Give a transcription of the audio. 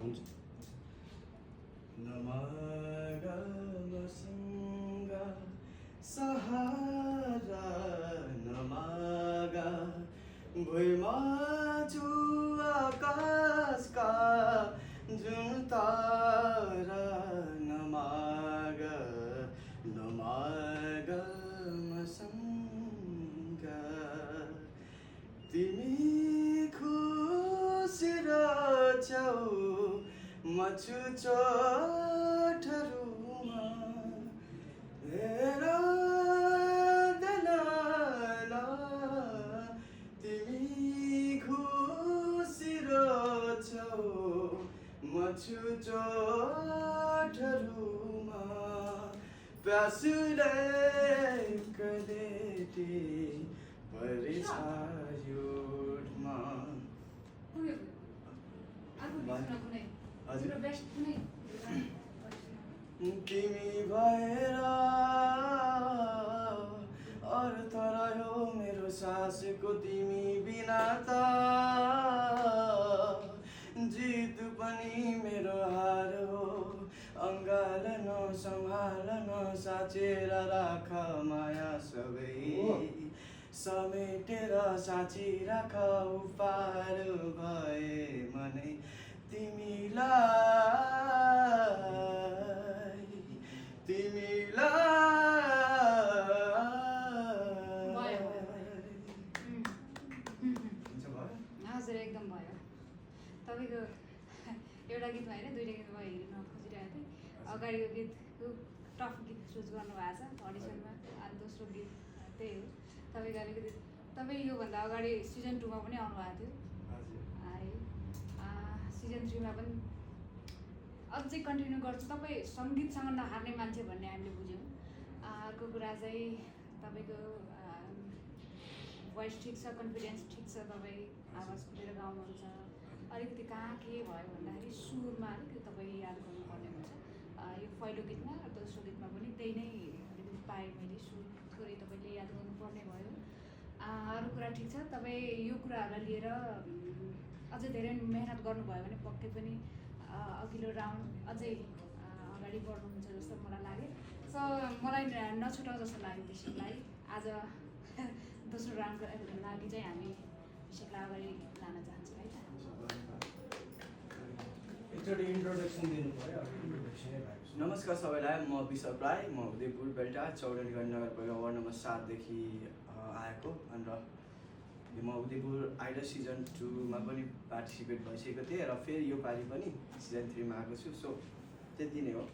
हुन्छ नमागमसँग सहारा नमागा भुइँमा छु आकाशका जुन तारा नमाग नमाग मसँग तिमी खुसी रहेछौ म छु चोटहरूमा हेर्दैन तिमी खुसी रहेछौ म छु चोटहरूमा प्यासले कलेटी परिछायोमा तिमी भएर अरू तरह्यो मेरो सासको तिमी बिना त जित पनि मेरो हार हो अङ्गालन सम्हालन साचेर राख माया सबै समेटेर साँची राख उपहार भए मनै तिमीलाई हजुर एकदम भयो तपाईँको एउटा गीत होइन दुईवटा गीत म हेर्न खोजिरहेको थिएँ अगाडिको गीत टफ गीत चुज गर्नुभएको छ अडिसनमा अनि दोस्रो गीत त्यही हो तपाईँको अलिकति तपाईँ योभन्दा अगाडि सिजन 2 मा पनि आउनुभएको थियो है सिजन 3 मा पनि अझै कन्टिन्यू गर्छु तपाईँ सङ्गीतसँग नहार्ने मान्छे भन्ने हामीले बुझ्यौँ अर्को कुरा चाहिँ तपाईँको भोइस ठिक छ कन्फिडेन्स ठिक छ तपाईँ आवाज खुलेर गाउनुहुन्छ अलिकति कहाँ के भयो भन्दाखेरि सुरमा अलिकति तपाईँ याद गर्नुपर्ने हुन्छ यो पहिलो गीतमा दोस्रो गीतमा पनि त्यही नै अलिकति पाएँ मैले सुर थोरै तपाईँले याद गर्नुपर्ने भयो अरू कुरा ठिक छ तपाईँ यो कुराहरूलाई लिएर अझै धेरै मेहनत गर्नुभयो भने पक्कै पनि अघिल्लो राउन्ड अझै अगाडि बढ्नुहुन्छ जस्तो मलाई लाग्यो सो मलाई नछुटाउ जस्तो लाग्यो विषयलाई आज दोस्रो राउन्डको लागि चाहिँ हामी विषयलाई अगाडि लान चाहन्छौँ है एकचोटि इन्ट्रोडक्सन दिनु पर्यो नमस्कार सबैलाई म विशव राई म उदयपुर बेल्टा चौडनीगढ नगरपालिका वार्ड नम्बर 7 देखि आएको अन्त म उदयपुर आइडल सिजन 2 मा पनि पार्टिसिपेट भइसकेको थिएँ र फेरि यो पालि पनि सिजन 3 मा आएको छु सो त्यति नै हो